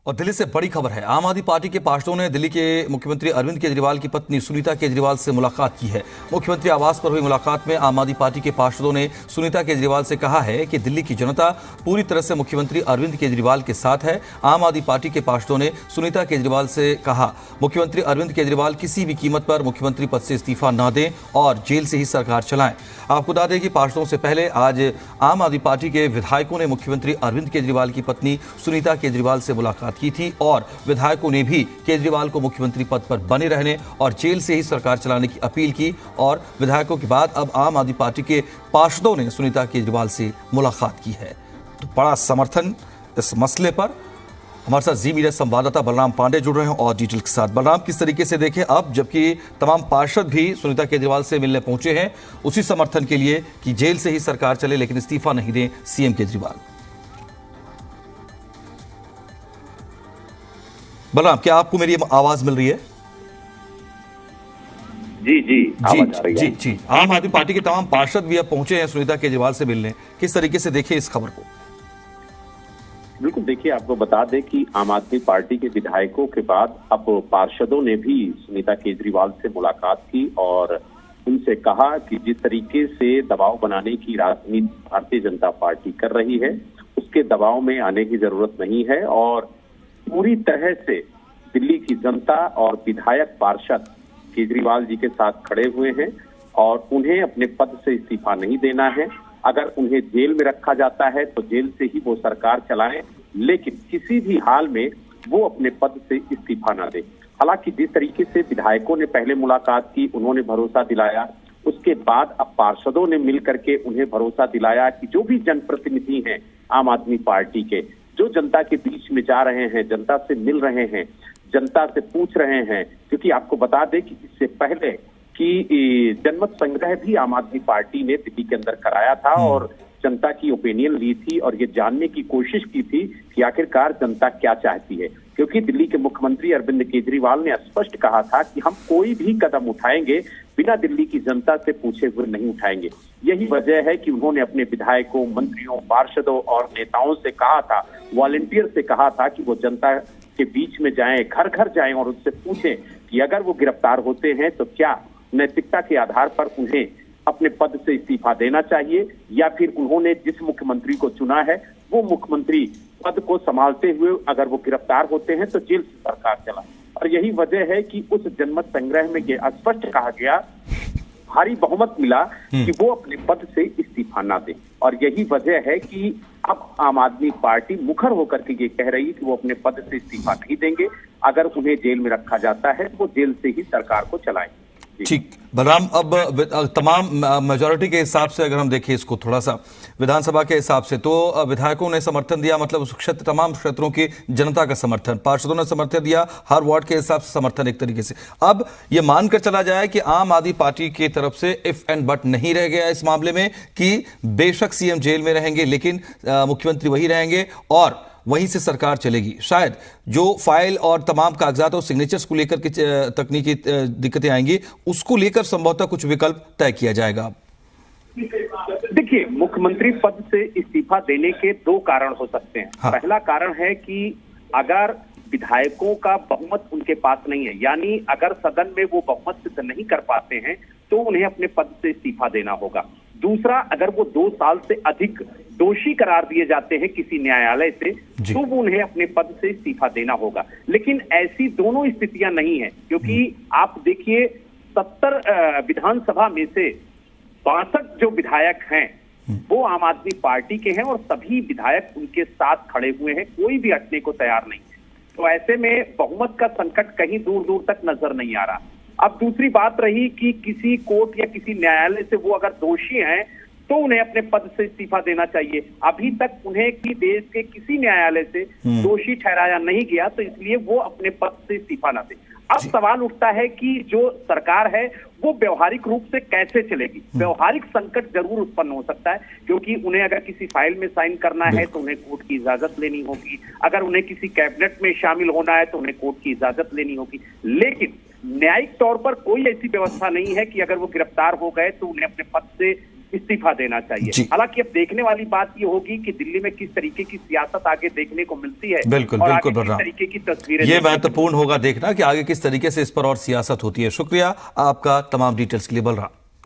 और दिल्ली से बड़ी खबर है। आम आदमी पार्टी के पार्षदों ने दिल्ली के मुख्यमंत्री अरविंद केजरीवाल की पत्नी सुनीता केजरीवाल से मुलाकात की है। मुख्यमंत्री आवास पर हुई मुलाकात में आम आदमी पार्टी के पार्षदों ने सुनीता केजरीवाल से कहा है कि दिल्ली की जनता पूरी तरह से मुख्यमंत्री अरविंद केजरीवाल के साथ है। आम आदमी पार्टी के पार्षदों ने सुनीता केजरीवाल से कहा, मुख्यमंत्री अरविंद केजरीवाल किसी भी कीमत पर मुख्यमंत्री पद से इस्तीफा न दें और जेल से ही सरकार चलाएं। आपको बता दें कि पार्षदों से पहले आज आम आदमी पार्टी के विधायकों ने मुख्यमंत्री अरविंद केजरीवाल की पत्नी सुनीता केजरीवाल से मुलाकात की थी और विधायकों ने भी केजरीवाल को मुख्यमंत्री पद पर बने रहने और जेल से ही सरकार चलाने की अपील की। और विधायकों के बाद अब आम आदमी पार्टी के पार्षदों ने सुनीता केजरीवाल से मुलाकात की है। तो बड़ा समर्थन इस मसले पर। हमारे साथ जी मीडिया संवाददाता बलराम पांडे जुड़ रहे हैं और डिटेल के साथ। बलराम, किस तरीके से देखें अब जबकि तमाम पार्षद भी सुनीता केजरीवाल से मिलने पहुंचे हैं उसी समर्थन के लिए कि जेल से ही सरकार चले लेकिन इस्तीफा नहीं दें सीएम केजरीवाल। बलराम, क्या आपको मेरी आवाज मिल रही है? जी जी जी जी। आम आदमी पार्टी के तमाम पार्षद भी अब पहुंचे हैं सुनीता केजरीवाल से मिलने। किस तरीके से देखें इस खबर को? बिल्कुल, देखिए, आपको बता दें कि आम आदमी पार्टी के विधायकों के बाद अब पार्षदों ने भी सुनीता केजरीवाल से मुलाकात की और उनसे कहा कि जिस तरीके से दबाव बनाने की राजनीति भारतीय जनता पार्टी कर रही है उसके दबाव में आने की जरूरत नहीं है और पूरी तरह से दिल्ली की जनता और विधायक पार्षद केजरीवाल जी के साथ खड़े हुए हैं और उन्हें अपने पद से इस्तीफा नहीं देना है। अगर उन्हें जेल में रखा जाता है तो जेल से ही वो सरकार चलाएं, लेकिन किसी भी हाल में वो अपने पद से इस्तीफा ना दें। हालांकि जिस तरीके से विधायकों ने पहले मुलाकात की, उन्होंने भरोसा दिलाया, उसके बाद अब पार्षदों ने मिल करके उन्हें भरोसा दिलाया कि जो भी जनप्रतिनिधि हैं आम आदमी पार्टी के, जो जनता के बीच में जा रहे हैं, जनता से मिल रहे हैं, जनता से पूछ रहे हैं, क्योंकि आपको बता दें कि इससे पहले कि जनमत संग्रह भी आम आदमी पार्टी ने दिल्ली के अंदर कराया था और जनता की ओपिनियन ली थी और ये जानने की कोशिश की थी कि आखिरकार जनता क्या चाहती है, क्योंकि दिल्ली के मुख्यमंत्री अरविंद केजरीवाल ने स्पष्ट कहा था कि हम कोई भी कदम उठाएंगे बिना दिल्ली की जनता से पूछे हुए नहीं उठाएंगे। यही वजह है कि उन्होंने अपने विधायकों, मंत्रियों, पार्षदों और नेताओं से कहा था, वॉलंटियर से कहा था कि वो जनता के बीच में जाएं, घर घर जाएं और उनसे पूछें कि अगर वो गिरफ्तार होते हैं तो क्या नैतिकता के आधार पर उन्हें अपने पद से इस्तीफा देना चाहिए या फिर उन्होंने जिस मुख्यमंत्री को चुना है वो मुख्यमंत्री पद को संभालते हुए अगर वो गिरफ्तार होते हैं तो जेल से सरकार चला। और यही वजह है कि उस जनमत संग्रह में ये स्पष्ट कहा गया, भारी बहुमत मिला कि वो अपने पद से इस्तीफा ना दे। और यही वजह है कि अब आम आदमी पार्टी मुखर होकर के ये कह रही है कि वो अपने पद से इस्तीफा नहीं देंगे। अगर उन्हें जेल में रखा जाता है तो वो जेल से ही सरकार को चलाएंगे। ठीक बलराम, अब तमाम मेजॉरिटी के हिसाब से अगर हम देखें इसको थोड़ा सा विधानसभा के हिसाब से, तो विधायकों ने समर्थन दिया, मतलब उस क्षेत्र तमाम क्षेत्रों की जनता का समर्थन, पार्षदों ने समर्थन दिया, हर वार्ड के हिसाब से समर्थन एक तरीके से। अब ये मानकर चला जाए कि आम आदमी पार्टी की तरफ से इफ एंड बट नहीं रह गया इस मामले में कि बेशक सीएम जेल में रहेंगे लेकिन मुख्यमंत्री वही रहेंगे और वहीं से सरकार चलेगी। शायद जो फाइल और तमाम कागजात और सिग्नेचर्स को लेकर के तकनीकी दिक्कतें आएंगी उसको लेकर संभवतः कुछ विकल्प तय किया जाएगा। देखिए, मुख्यमंत्री पद से इस्तीफा देने के दो कारण हो सकते हैं। हाँ। पहला कारण है कि अगर विधायकों का बहुमत उनके पास नहीं है, यानी अगर सदन में वो बहुमत सिद्ध नहीं कर पाते हैं तो उन्हें अपने पद से इस्तीफा देना होगा। दूसरा, अगर वो 2 साल से अधिक दोषी करार दिए जाते हैं किसी न्यायालय से तो वो उन्हें अपने पद से इस्तीफा देना होगा। लेकिन ऐसी दोनों स्थितियां नहीं है, क्योंकि आप देखिए 70 विधानसभा में से 62 जो विधायक हैं वो आम आदमी पार्टी के हैं और सभी विधायक उनके साथ खड़े हुए हैं, कोई भी हटने को तैयार नहीं है। तो ऐसे में बहुमत का संकट कहीं दूर दूर तक नजर नहीं आ रहा। अब दूसरी बात रही कि किसी कोर्ट या किसी न्यायालय से वो अगर दोषी हैं तो उन्हें अपने पद से इस्तीफा देना चाहिए। अभी तक उन्हें कि देश के किसी न्यायालय से दोषी ठहराया नहीं गया, तो इसलिए वो अपने पद से इस्तीफा ना दे। अब सवाल उठता है कि जो सरकार है वो व्यवहारिक रूप से कैसे चलेगी। व्यवहारिक संकट जरूर उत्पन्न हो सकता है, क्योंकि उन्हें अगर किसी फाइल में साइन करना है तो उन्हें कोर्ट की इजाजत लेनी होगी, अगर उन्हें किसी कैबिनेट में शामिल होना है तो उन्हें कोर्ट की इजाजत लेनी होगी। लेकिन न्यायिक तौर पर कोई ऐसी व्यवस्था नहीं है कि अगर वो गिरफ्तार हो गए तो उन्हें अपने पद से इस्तीफा देना जी। चाहिए। हालांकि अब देखने वाली बात ये होगी कि दिल्ली में किस तरीके की सियासत आगे देखने को मिलती है। बिल्कुल और बिल्कुल आगे किस बलराम, तरीके की तस्वीरें ये देखने को महत्वपूर्ण होगा देखना कि आगे किस तरीके से इस पर और सियासत होती है। शुक्रिया आपका तमाम डिटेल्स के लिए बलराम।